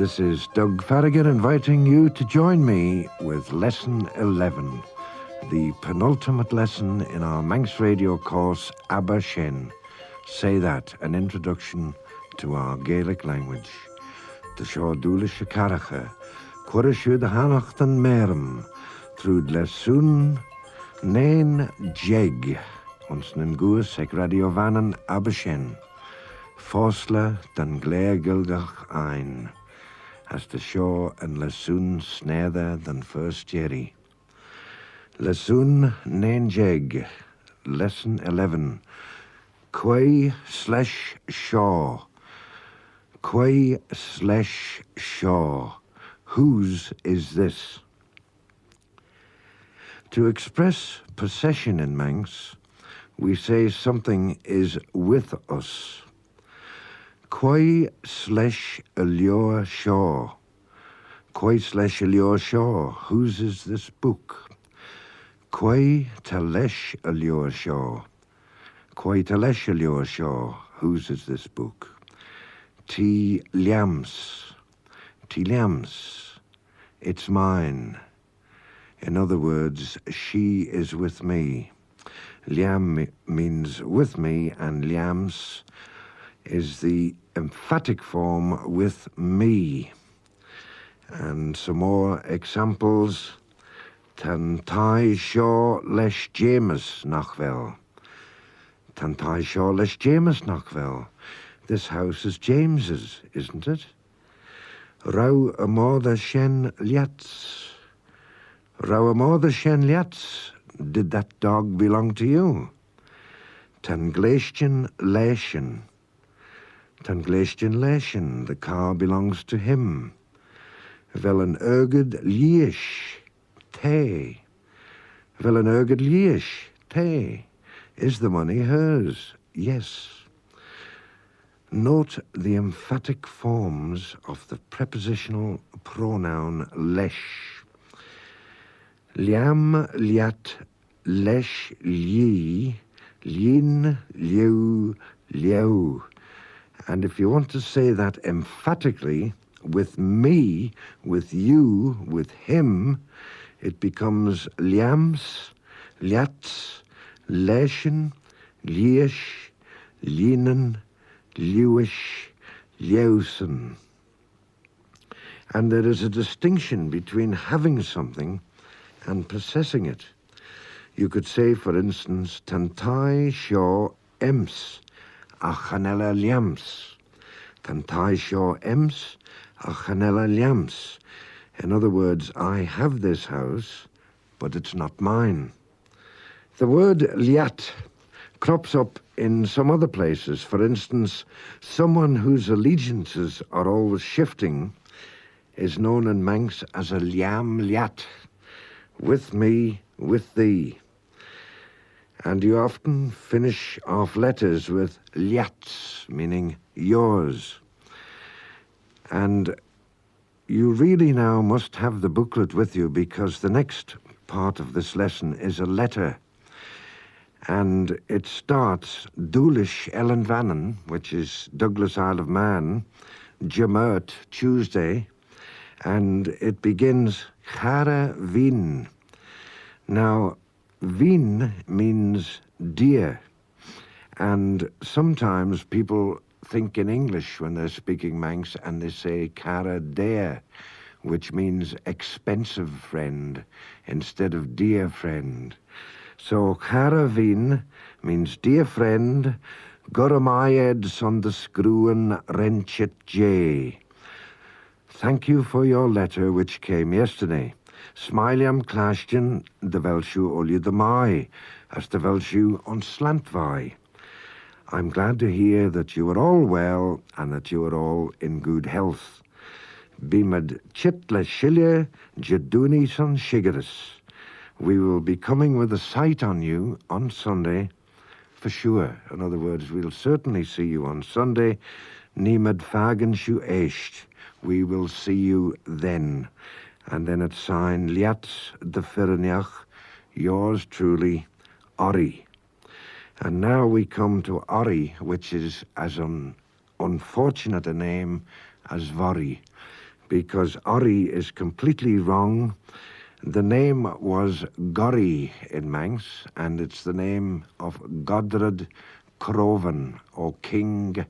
This is Doug Farragut inviting you to join me with Lesson 11, the penultimate lesson in our Manx Radio course, Abbyr Shen. Say that, an introduction to our Gaelic language. The shoh dúla caracha, Quoi shoh hanachtan merm, trúd lesson nain jeg, ons nen goes ec radio vanen Abbyr Shen. Fosla dan glare gilgach ein, as the shoh and lesson snether than first jerry. Lesson nain jeg, lesson 11. Quoi /shoh. Quoi /shoh. Whose is this? To express possession in Manx, we say something is with us. Quoi /allure shoh. Quoi /allure shoh. Whose is this book? Quoi allure shoh. Quoi allure shoh. Whose is this book? Ti liams. It's mine. In other words, she is with me. Liam means with me, and liams is the emphatic form with me. And some more examples. Tan tai shoh lesh James nachvel. Tan tai shoh lesh James nachvel. This house is James's, isn't it? Rau amorda Shen liats. Rau amorda Shen liats. Did that dog belong to you? Tan glestian leshen. Tan glestian leshen. The car belongs to him. Vel an erged liesh. Te. Vel an erged liesh. Te. Is the money hers? Yes. Note the emphatic forms of the prepositional pronoun lesh. Liam, liat, lesh, li, lin, liu, liu. And if you want to say that emphatically, with me, with you, with him, it becomes liams, liats, leshen, liesh, linen, Lewish, Lewson. And there is a distinction between having something and possessing it. You could say, for instance, Tantai shoh ems, achanella liams. Tantai shoh ems, achanella liams. In other words, I have this house, but it's not mine. The word liat crops up in some other places. For instance, someone whose allegiances are always shifting is known in Manx as a liam liat, with me, with thee. And you often finish off letters with liats, meaning yours. And you really now must have the booklet with you, because the next part of this lesson is a letter. And it starts Dúlish Ellen Vannon, which is Douglas Isle of Man, Jamert, Tuesday, and it begins Chara Vin. Now, Vin means dear, and sometimes people think in English when they're speaking Manx and they say Cara dear, which means expensive friend instead of dear friend. So Caravin means dear friend, Goramayed son the screwen Renchet J. Thank you for your letter which came yesterday. Smiliam Klashtin the Velshu Olje the Mai, as the Velshu on Slantvai. I'm glad to hear that you are all well and that you are all in good health. Bimad Chitle Shilje Jeduni son Shigaris. We will be coming with a sight on you on Sunday, for sure. In other words, we'll certainly see you on Sunday. Nimad Fagan Shu Esht. We will see you then. And then it's signed Liats the Firniach, yours truly, Ori. And now we come to Ori, which is as unfortunate a name as Vori. because Ori is completely wrong. The name was Gorry in Manx, and it's the name of Godred Crovan, or King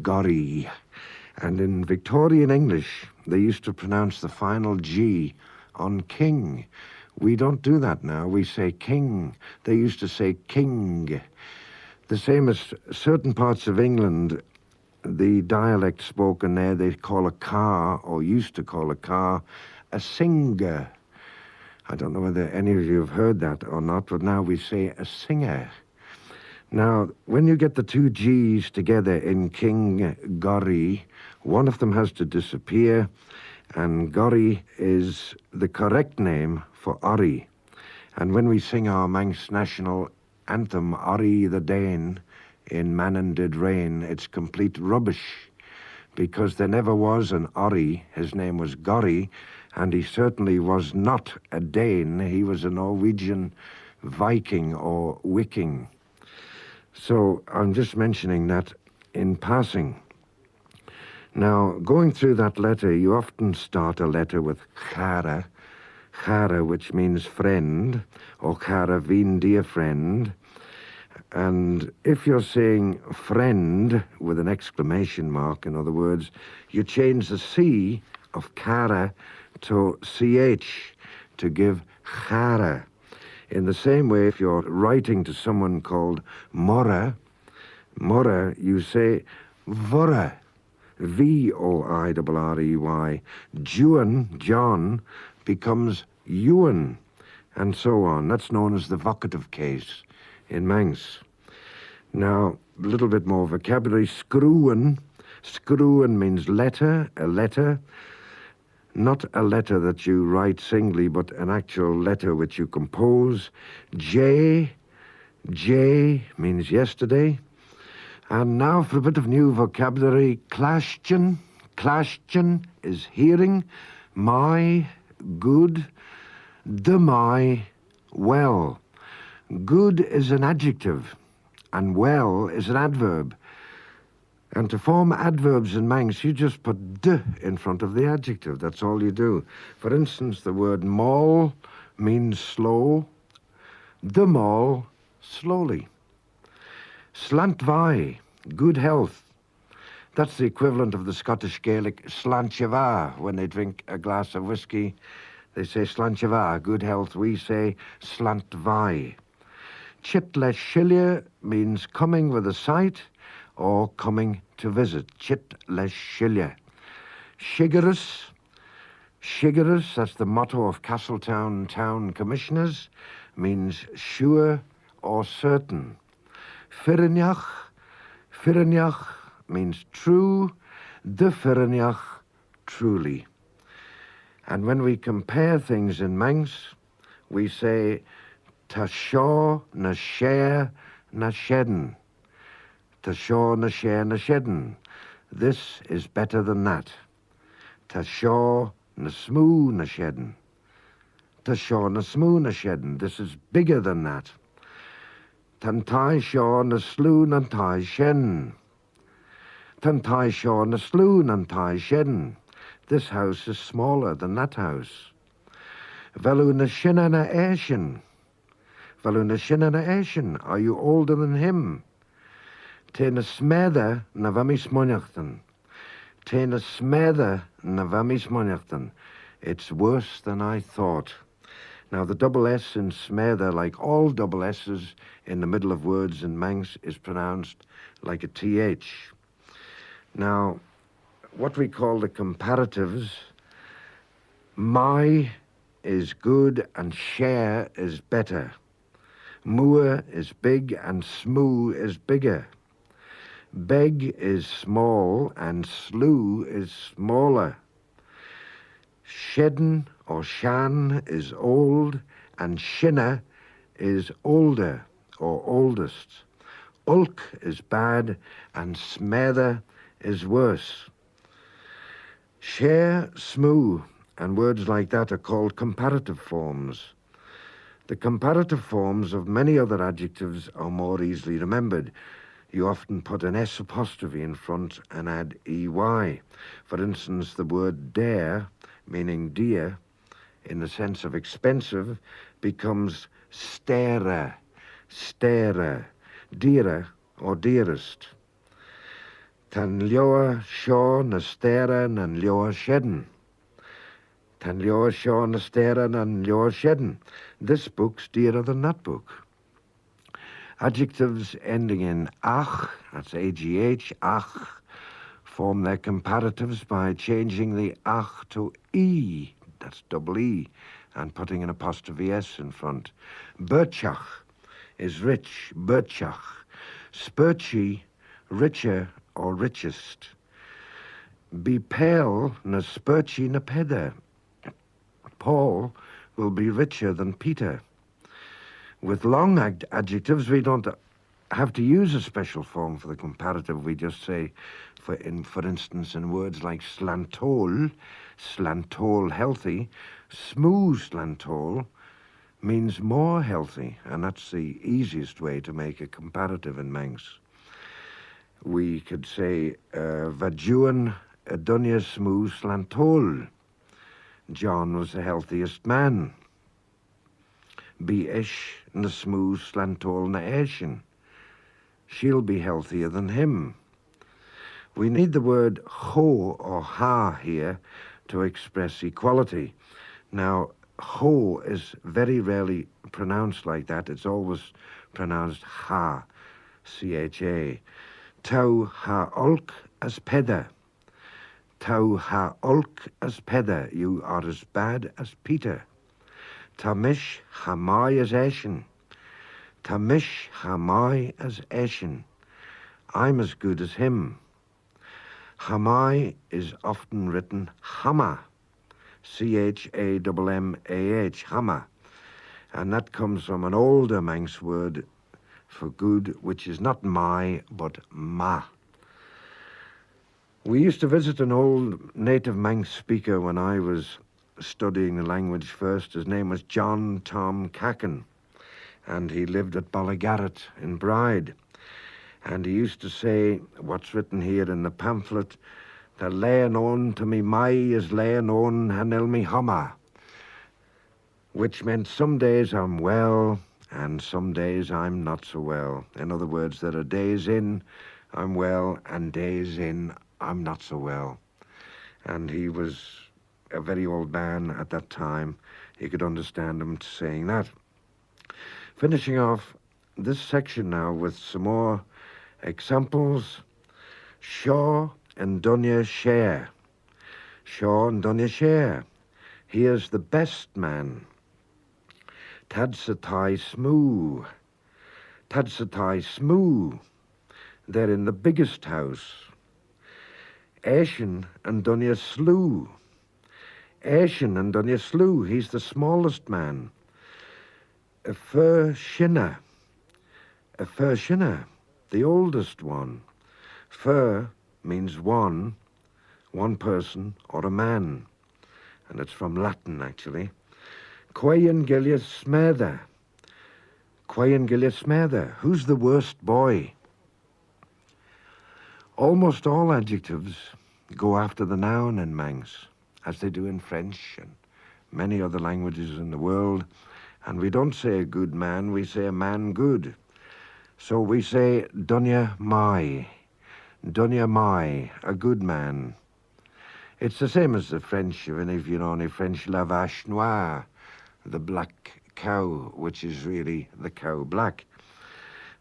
Gorry. And in Victorian English, they used to pronounce the final G on king. We don't do that now. We say king. They used to say king. The same as certain parts of England, the dialect spoken there, they call a car, or used to call a car, a singer. I don't know whether any of you have heard that or not, but now we say a singer. Now, when you get the two G's together in King Gorry, one of them has to disappear, and Gorry is the correct name for Ori. And when we sing our Manx national anthem, Ori the Dane, in Manon Did Rain, it's complete rubbish, because there never was an Ori. His name was Gorry, and he certainly was not a Dane. He was a Norwegian Viking or Viking. So I'm just mentioning that in passing. Now, going through that letter, you often start a letter with chara, which means friend, or chara vin, dear friend. And if you're saying friend with an exclamation mark, in other words, you change the C of chara to CH to give chara. In the same way, if you're writing to someone called Mora, you say Vorra, Vorrey. John becomes Ewan, and so on. That's known as the vocative case in Manx. Now, a little bit more vocabulary. Screwen means letter, a letter. Not a letter that you write singly, but an actual letter which you compose. J means yesterday. And now for a bit of new vocabulary. Clashton is hearing. My, good. My, well. Good is an adjective, and well is an adverb. And to form adverbs in Manx, you just put d in front of the adjective. That's all you do. For instance, the word maul means slow. The maul, slowly. Slantvai, good health. That's the equivalent of the Scottish Gaelic slanchava. When they drink a glass of whiskey, they say slanchava, good health. We say slantvai. Chitleschillia means coming with a sight, or coming to visit. Chitleschillia. Shigarus, that's the motto of Castletown Town Commissioners, means sure or certain. Firinach means true. The Firinach, truly. And when we compare things in Manx, we say ta shoh na share na shedden. Ta shoh na share na shedden. This is better than that. Ta shoh na smoo na shedden. Ta shoh na smoo na shedden. This is bigger than that. Tan tai shoh na sloo na tai shen. Tan tai shoh na sloo na tai shen. This house is smaller than that house. Velu na shinna na eshin. Velu na shinna na eshin. Are you older than him? Te na smedda na vamis monachtan. Te na smedda na vamis monachtan. It's worse than I thought. Now, the double S in smedda, like all double S's in the middle of words in Manx, is pronounced like a TH. Now, what we call the comparatives, my is good and share is better. Moor is big and smoo is bigger. Beg is small and slew is smaller. Shedden or shan is old, and shinna is older or oldest. Ulk is bad, and smether is worse. Share, smoo, and words like that are called comparative forms. The comparative forms of many other adjectives are more easily remembered. you often put an S apostrophe in front and add EY. For instance, the word dare, meaning dear, in the sense of expensive, becomes stera, dearer or dearest. Tan leor shoh na stera nan leor sheden. Tan leor shoh na stera nan leor sheden. This book's dearer than that book. Adjectives ending in ach, that's AGH, ach, form their comparatives by changing the ach to E, that's double E, and putting an apostrophe S in front. Birchach is rich, birchach. Spurchy, richer or richest. Be pale na spurchy na peder. Paul will be richer than Peter. With long adjectives, we don't have to use a special form for the comparative. We just say, for instance, in words like slantol healthy, smooth slantol means more healthy, and that's the easiest way to make a comparative in Manx. We could say, Vajuan dunya smooth slantol. John was the healthiest man. Be ish na smooth slantol na eshin. She'll be healthier than him. We need the word ho or ha here to express equality. Now, ho is very rarely pronounced like that. It's always pronounced ha, C-H-A. Tau ha ulk as peder. Tau ha ulk as peder. You are as bad as Peter. Tamish hamai as Eshin. Tamish hamai as Eshin. I'm as good as him. Hamai is often written Hama. C-H-A-M-M-A-H, Hama. And that comes from an older Manx word for good, which is not my, but ma. We used to visit an old native Manx speaker when I was studying the language first. His name was John Tom Cacken, and he lived at Ballygarrett in Bride. And he used to say, what's written here in the pamphlet, the layin' on to me mai is layin' on hanel mi hama, which meant some days I'm well and some days I'm not so well. In other words, there are days in I'm well and days in I'm not so well. And he was a very old man at that time. You could understand him saying that. Finishing off this section now with some more examples. Shoh and dunya share. Shoh and dunya share. Here's the best man. Tadsatai smoo. Tadsatai smoo. They're in the biggest house. Eshin and dunya slew. Eshin and dunya slew. He's the smallest man. A fur shinner, the oldest one. Fur means one person or a man, and it's from Latin actually. Quoi smether. Who's the worst boy? Almost all adjectives go after the noun in Manx, as they do in French and many other languages in the world. And we don't say a good man, we say a man good. So we say dunya mai, a good man. It's the same as the French, even if you know any French, la vache noire, the black cow, which is really the cow black.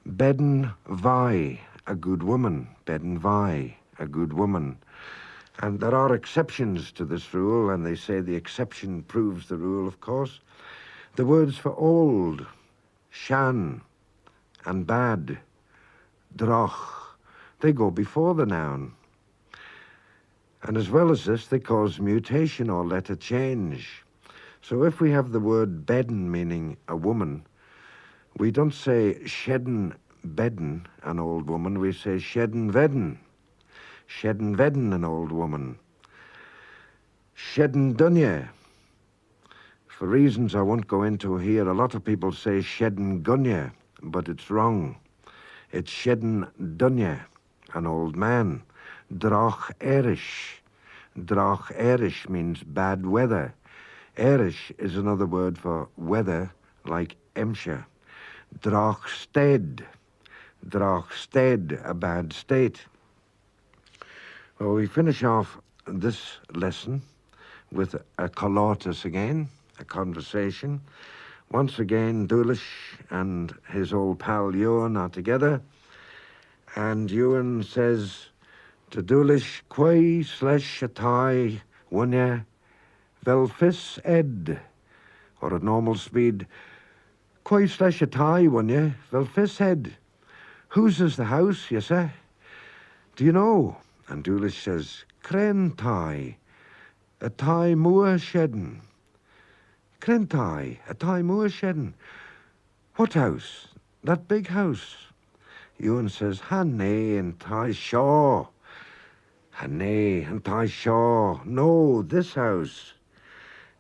Bedden vai, a good woman. Bedden vai, a good woman. And there are exceptions to this rule, and they say the exception proves the rule, of course. The words for old, shan, and bad, droch, they go before the noun. And as well as this, they cause mutation or letter change. So if we have the word bedden, meaning a woman, we don't say shedden bedden, an old woman, we say shedden vedden. Shedden vedden, an old woman. Shedden dunya. For reasons I won't go into here, a lot of people say shedden gunya, but it's wrong. It's Shedden Dunya, an old man. Drach Erish. Drach Erish means bad weather. Erish is another word for weather, like Emsher. Drach Sted. Drach Sted, a bad state. Well, we finish off this lesson with a collotus again, a conversation. Once again, Dúlis and his old pal Ewan are together, and Ewan says to Dúlis, Quoi /atai wunye vel fis ed, or at normal speed, Quoi /atai wunye vel fis ed. Whose is the house, you say? Do you know? And Dúlis says, Cren tai, a tai moor shedden. Crentai, a tai moor shedden. What house? That big house. Ewan says, Hane and tai shoh. Hane and tai shoh. No, this house.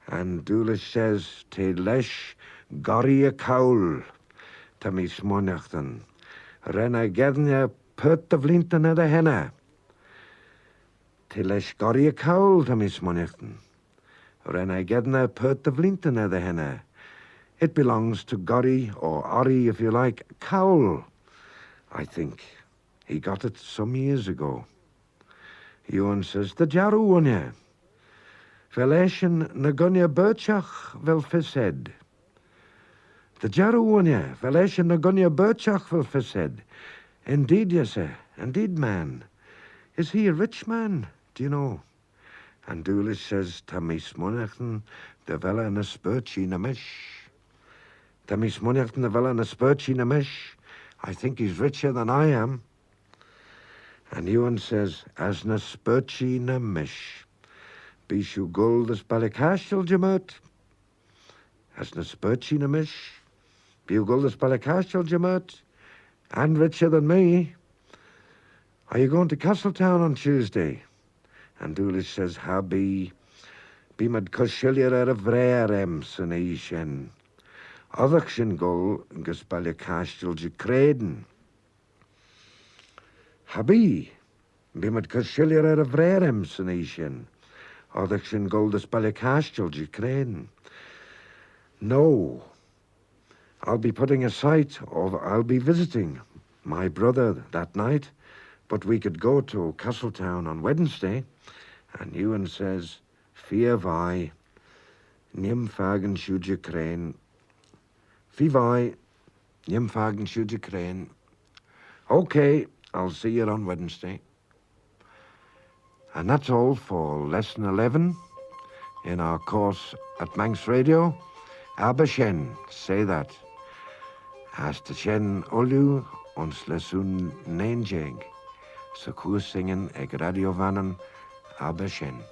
And Dúlis says, Te lesh gori a cowl. Ta mi smonachten. Renna gednya put de vlinten na de henna. Te lesh gori a cowl, ta mi smonachten. Renna gedna put de vlinten na de henna. It belongs to Gori, or Ori if you like, Cowl, I think. He got it some years ago. Ewan says, the Jaru wunye. Veleshen nagunya birchach vel fised. The Jaru wunye. Veleshen nagunya birchach vel fised. Indeed, yes, sir. Indeed, man. Is he a rich man? Do you know? And Dúlis says, Tamis monachten de vella na spurchi na mish. Tamis monachten de vella na spurchi na mish. I think he's richer than I am. And Ewan says, as na spurchi na mish. Bishu gold as balikashel jamut. As na spurchi na mish. Bishu gold as balikashel jamut. And richer than me. Are you going to Castletown on Tuesday? And Dúlis says, ha be mad cosilier a vrerem san Shen. Othachshin gol gus balikashel jacreden. Ha be mad cosilier a vrerem san Shen. Othachshin gol gus balikashel jacreden. No, I'll be putting a sight, or I'll be visiting my brother that night, but we could go to Castletown on Wednesday. And Ewan says, Fia vai, nim fagen shuja crane. Fia vai, nim fagen shuja crane. Okay, I'll see you on Wednesday. And that's all for lesson 11 in our course at Manx Radio. Abbyr Shen, say that. As the Shen olu ons lesson 9 jeg. Så kursingen radio vannen Abbyr Shen.